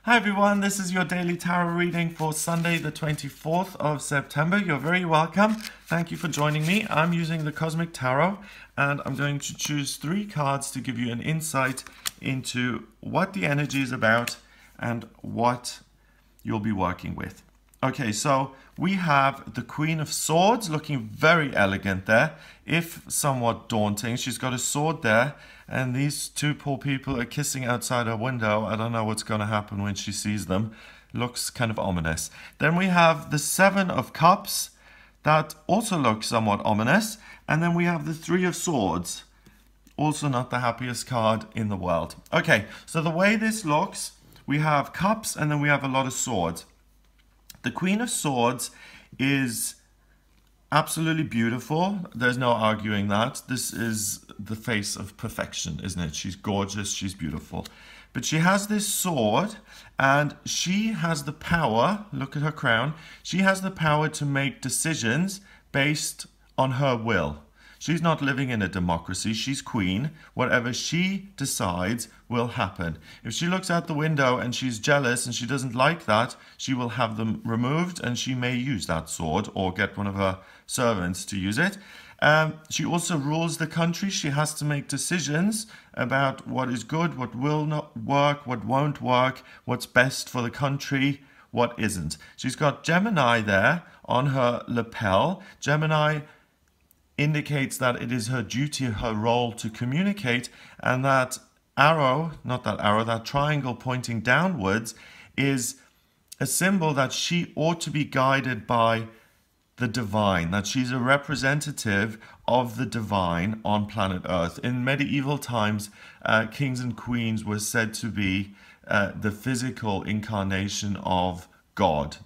Hi everyone, this is your daily tarot reading for Sunday the 24th of September. You're very welcome. Thank you for joining me. I'm using the Cosmic Tarot and I'm going to choose 3 cards to give you an insight into what the energy is about and what you'll be working with. Okay, so we have the Queen of Swords looking very elegant there, if somewhat daunting. She's got a sword there, and these 2 poor people are kissing outside her window. I don't know what's going to happen when she sees them. Looks kind of ominous. Then we have the 7 of Cups. That also looks somewhat ominous. And then we have the 3 of Swords. Also not the happiest card in the world. Okay, so the way this looks, we have Cups and then we have a lot of Swords. The Queen of Swords is absolutely beautiful. There's no arguing that. This is the face of perfection, isn't it? She's gorgeous, she's beautiful. But she has this sword and she has the power, look at her crown, she has the power to make decisions based on her will. She's not living in a democracy. She's queen. Whatever she decides will happen. If she looks out the window and she's jealous and she doesn't like that, she will have them removed and she may use that sword or get one of her servants to use it. She also rules the country. She has to make decisions about what is good, what will not work, what won't work, what's best for the country, what isn't. She's got Gemini there on her lapel. Gemini indicates that it is her duty, her role to communicate, and that arrow, not that arrow, that triangle pointing downwards is a symbol that she ought to be guided by the divine, that she's a representative of the divine on planet Earth. In medieval times, kings and queens were said to be the physical incarnation of God.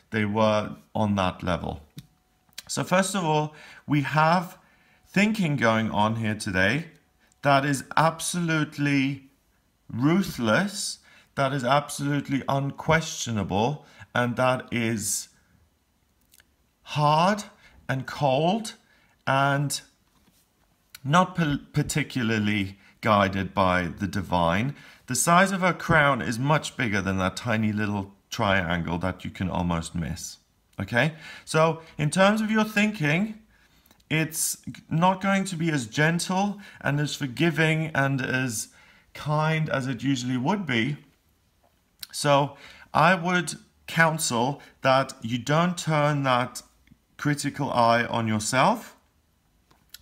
They were on that level. So first of all, we have thinking going on here today that is absolutely ruthless, that is absolutely unquestionable, and that is hard and cold and not particularly guided by the divine. The size of her crown is much bigger than that tiny little triangle that you can almost miss. Okay, so in terms of your thinking, it's not going to be as gentle and as forgiving and as kind as it usually would be. So I would counsel that you don't turn that critical eye on yourself,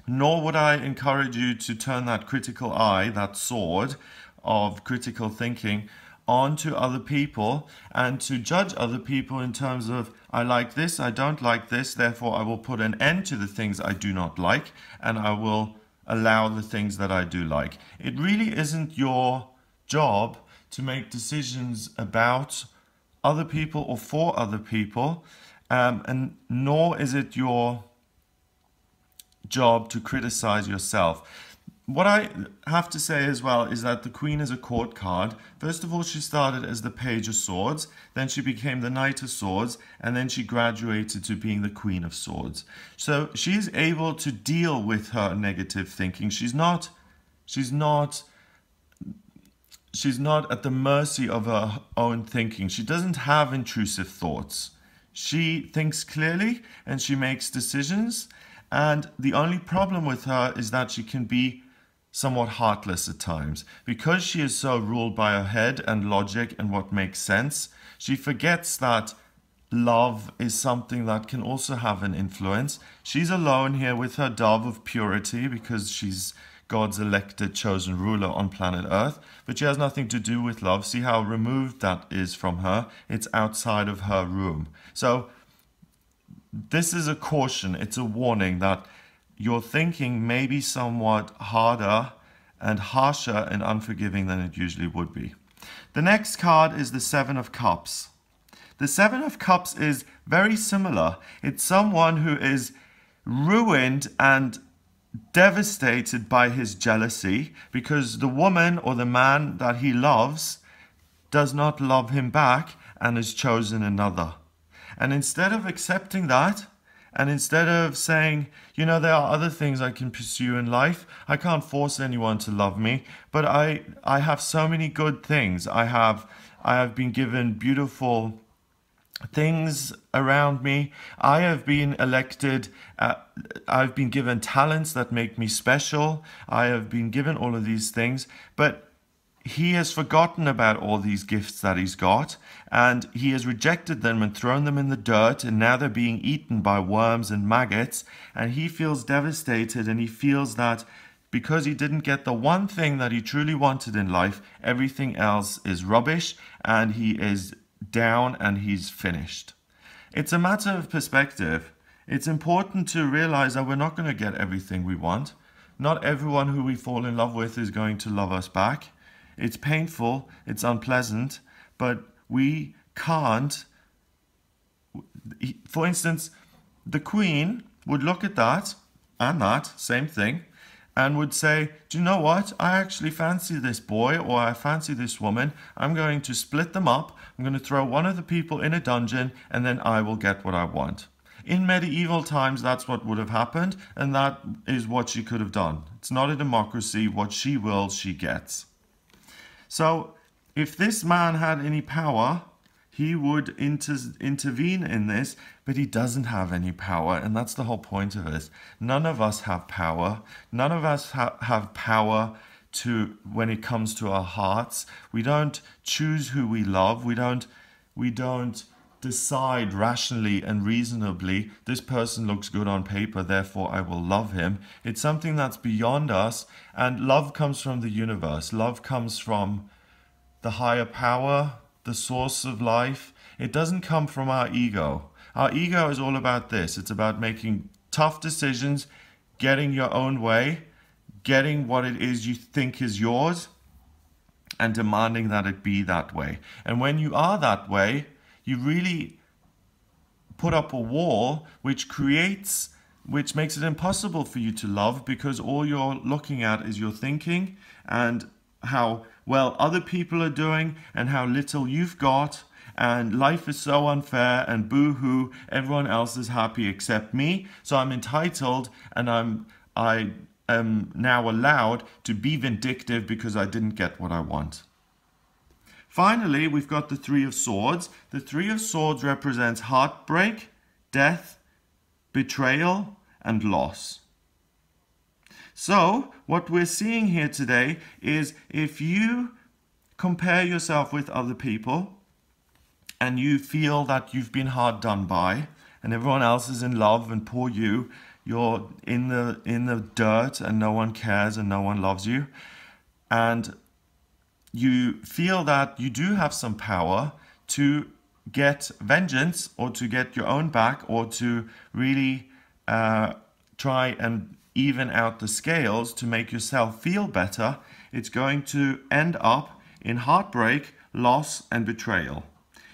nor would I encourage you to turn that critical eye, that sword of critical thinking, onto other people and to judge other people in terms of, I like this, I don't like this, therefore I will put an end to the things I do not like and I will allow the things that I do like. It really isn't your job to make decisions about other people or for other people, and nor is it your job to criticize yourself. What I have to say as well is that the Queen is a court card. First of all, she started as the Page of Swords, then she became the Knight of Swords, and then she graduated to being the Queen of Swords. So she's able to deal with her negative thinking. She's not at the mercy of her own thinking. She doesn't have intrusive thoughts. She thinks clearly and she makes decisions. And the only problem with her is that she can be somewhat heartless at times. Because she is so ruled by her head and logic and what makes sense, she forgets that love is something that can also have an influence. She's alone here with her dove of purity because she's God's elected chosen ruler on planet Earth, but she has nothing to do with love. See how removed that is from her? It's outside of her room. So this is a caution, it's a warning that your thinking may be somewhat harder and harsher and unforgiving than it usually would be. The next card is the 7 of Cups. The 7 of Cups is very similar. It's someone who is ruined and devastated by his jealousy because the woman or the man that he loves does not love him back and has chosen another. And instead of accepting that, and instead of saying, you know, there are other things I can pursue in life, I can't force anyone to love me, but I have so many good things. I have I have been given beautiful things around me. I have been elected. I've been given talents that make me special. I have been given all of these things, but he has forgotten about all these gifts that he's got, and he has rejected them and thrown them in the dirt, and now they're being eaten by worms and maggots, and he feels devastated, and he feels that because he didn't get the one thing that he truly wanted in life, everything else is rubbish, and he is down and he's finished. It's a matter of perspective. It's important to realize that we're not going to get everything we want. Not everyone who we fall in love with is going to love us back. It's painful, it's unpleasant, but we can't. For instance, the Queen would look at that and that, same thing, and would say, do you know what? I actually fancy this boy, or I fancy this woman. I'm going to split them up. I'm going to throw one of the people in a dungeon, and then I will get what I want. In medieval times, that's what would have happened, and that is what she could have done. It's not a democracy. What she wills, she gets. So if this man had any power, he would intervene in this, but he doesn't have any power, and that's the whole point of it. None of us have power. None of us have power when it comes to our hearts. We don't choose who we love. We don't decide rationally and reasonably, this person looks good on paper, therefore I will love him. It's something that's beyond us, and love comes from the universe. Love comes from the higher power, the source of life. It doesn't come from our ego. Our ego is all about this. It's about making tough decisions, getting your own way, getting what it is you think is yours, and demanding that it be that way. And when you are that way, you really put up a wall which makes it impossible for you to love, because all you're looking at is your thinking and how well other people are doing and how little you've got, and life is so unfair, and boo-hoo, everyone else is happy except me, so I'm entitled, and I am now allowed to be vindictive because I didn't get what I want. Finally, we've got the Three of Swords. The Three of Swords represents heartbreak, death, betrayal, and loss. So, what we're seeing here today is if you compare yourself with other people and you feel that you've been hard done by and everyone else is in love and poor you're in the dirt and no one cares and no one loves you, and you feel that you do have some power to get vengeance or to get your own back or to really try and even out the scales to make yourself feel better, it's going to end up in heartbreak, loss, and betrayal.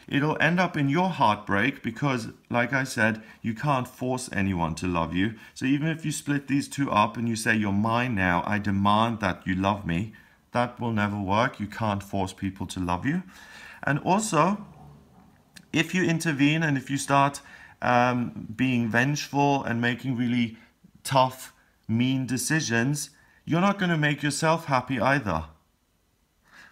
It'll end up in your heartbreak because, like I said, you can't force anyone to love you. So even if you split these two up and you say, you're mine now, I demand that you love me, that will never work. You can't force people to love you. And also, if you intervene and if you start being vengeful and making really tough, mean decisions, you're not going to make yourself happy either.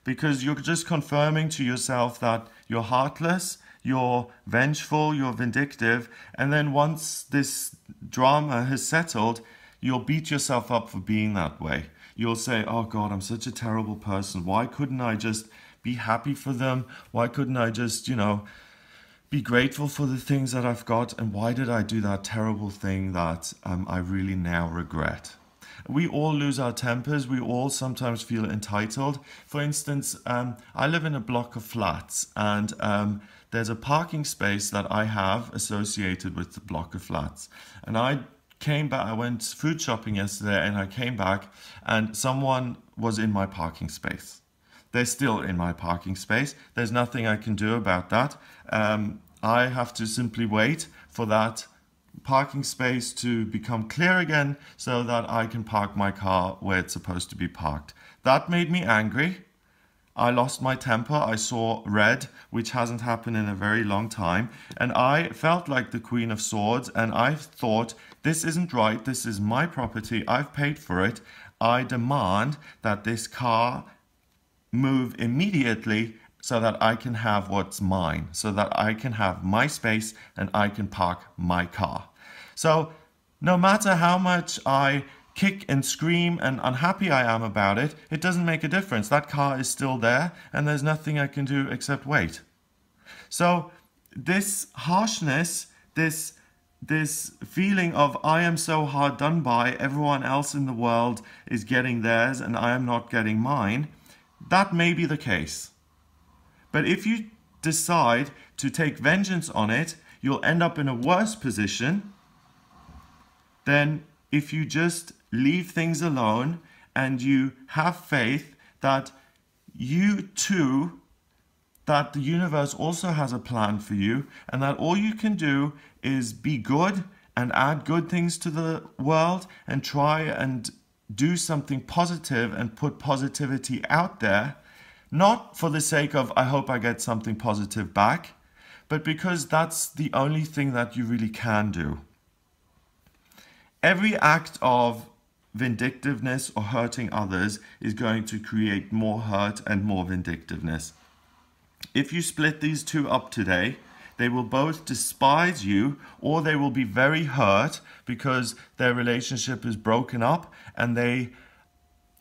Because you're just confirming to yourself that you're heartless, you're vengeful, you're vindictive, and then once this drama has settled, you'll beat yourself up for being that way. You'll say, oh God, I'm such a terrible person. Why couldn't I just be happy for them? Why couldn't I just, be grateful for the things that I've got? And why did I do that terrible thing that I really now regret? We all lose our tempers. We all sometimes feel entitled. For instance, I live in a block of flats, and there's a parking space that I have associated with the block of flats. And I came back, I went food shopping yesterday, and I came back and someone was in my parking space. They're still in my parking space. There's nothing I can do about that. I have to simply wait for that parking space to become clear again so that I can park my car where it's supposed to be parked. That made me angry. I lost my temper. I saw red, which hasn't happened in a very long time. And I felt like the Queen of Swords, and I thought, this isn't right. This is my property. I've paid for it. I demand that this car move immediately so that I can have what's mine, so that I can have my space and I can park my car. So no matter how much I kick and scream and unhappy I am about it, it doesn't make a difference. That car is still there and there's nothing I can do except wait. So this harshness, this feeling of I am so hard done by, everyone else in the world is getting theirs and I am not getting mine, that may be the case. But if you decide to take vengeance on it, you'll end up in a worse position than if you just leave things alone and you have faith that you too, that the universe also has a plan for you, and that all you can do is be good and add good things to the world and try and do something positive and put positivity out there, not for the sake of I hope I get something positive back, but because that's the only thing that you really can do. Every act of vindictiveness or hurting others is going to create more hurt and more vindictiveness. If you split these two up today, they will both despise you or they will be very hurt because their relationship is broken up and they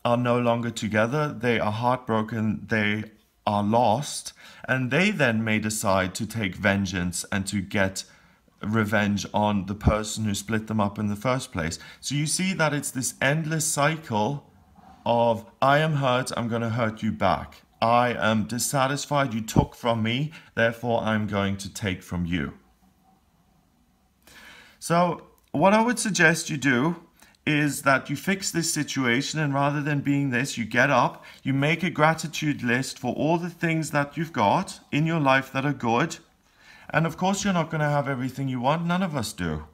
are no longer together. They are heartbroken. They are lost. And they then may decide to take vengeance and to get revenge on the person who split them up in the first place. So you see that it's this endless cycle of I am hurt, I'm going to hurt you back. I am dissatisfied, you took from me, therefore I'm going to take from you. So what I would suggest you do is that you fix this situation, and rather than being this, you get up, you make a gratitude list for all the things that you've got in your life that are good. And of course you're not going to have everything you want, none of us do.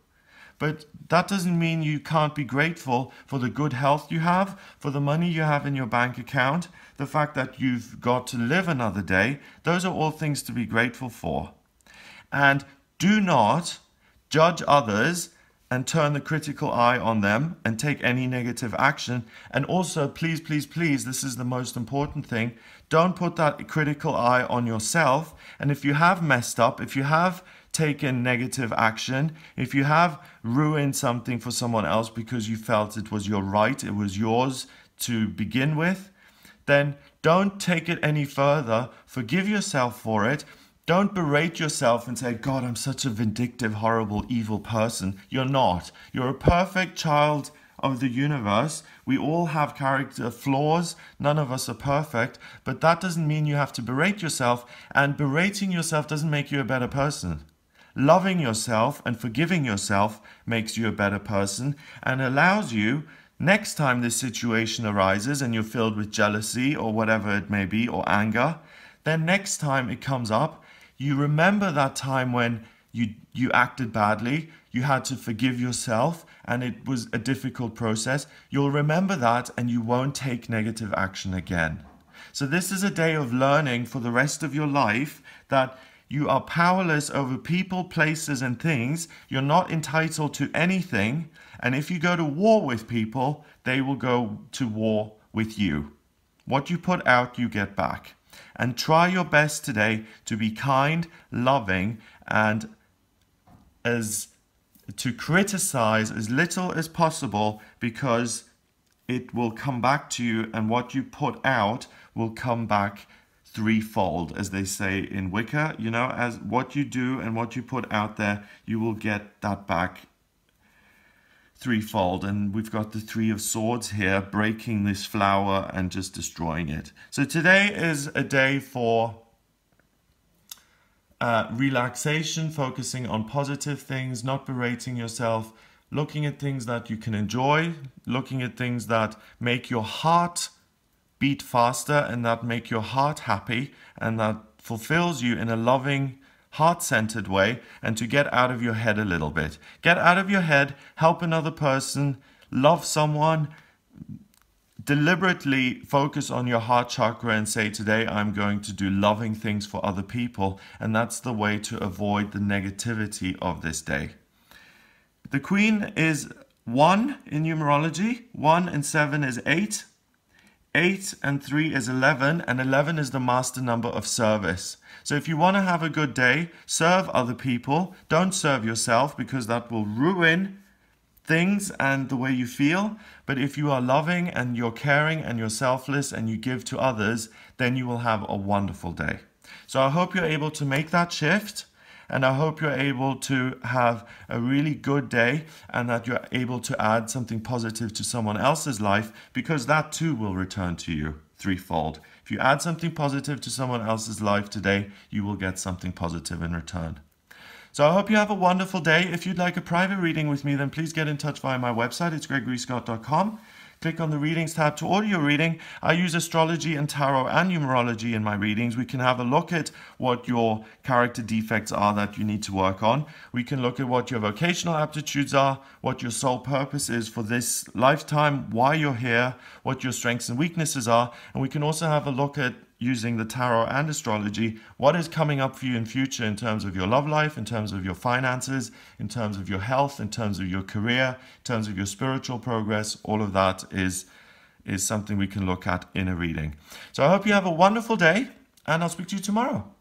But that doesn't mean you can't be grateful for the good health you have, for the money you have in your bank account, the fact that you've got to live another day. Those are all things to be grateful for. And do not judge others and turn the critical eye on them and take any negative action. And also, please, please, please, this is the most important thing, don't put that critical eye on yourself. And if you have messed up, if you have taken negative action, if you have ruined something for someone else because you felt it was your right, it was yours to begin with, then don't take it any further. Forgive yourself for it. Don't berate yourself and say, God, I'm such a vindictive, horrible, evil person. You're not. You're a perfect child of the universe. We all have character flaws. None of us are perfect. But that doesn't mean you have to berate yourself. And berating yourself doesn't make you a better person. Loving yourself and forgiving yourself makes you a better person and allows you, next time this situation arises and you're filled with jealousy or whatever it may be, or anger, then next time it comes up, you remember that time when you acted badly, you had to forgive yourself, and it was a difficult process. You'll remember that and you won't take negative action again. So this is a day of learning for the rest of your life that you are powerless over people, places, and things. You're not entitled to anything. And if you go to war with people, they will go to war with you. What you put out, you get back. And try your best today to be kind, loving, and to criticize as little as possible, because it will come back to you, and what you put out will come back threefold, as they say in Wicca. You know, as what you do and what you put out there, you will get that back threefold. And we've got the Three of Swords here, breaking this flower and just destroying it. So today is a day for relaxation, focusing on positive things, not berating yourself, looking at things that you can enjoy, looking at things that make your heart beat faster and that make your heart happy and that fulfills you in a loving, heart-centered way, and to get out of your head a little bit. Get out of your head, help another person, love someone, deliberately focus on your heart chakra and say, today I'm going to do loving things for other people, and that's the way to avoid the negativity of this day. The Queen is 1 in numerology. 1 and 7 is 8. 8 and 3 is 11, and 11 is the master number of service. So if you want to have a good day, serve other people. Don't serve yourself, because that will ruin things and the way you feel. But if you are loving and you're caring and you're selfless and you give to others, then you will have a wonderful day. So I hope you're able to make that shift, and I hope you're able to have a really good day, and that you're able to add something positive to someone else's life, because that too will return to you threefold. If you add something positive to someone else's life today, you will get something positive in return. So I hope you have a wonderful day. If you'd like a private reading with me, then please get in touch via my website. It's gregoryscott.com. Click on the Readings tab to order your reading. I use astrology and tarot and numerology in my readings. We can have a look at what your character defects are that you need to work on. We can look at what your vocational aptitudes are, what your sole purpose is for this lifetime, why you're here, what your strengths and weaknesses are. And we can also have a look at, using the tarot and astrology, what is coming up for you in future in terms of your love life, in terms of your finances, in terms of your health, in terms of your career, in terms of your spiritual progress. All of that is something we can look at in a reading. So I hope you have a wonderful day, and I'll speak to you tomorrow.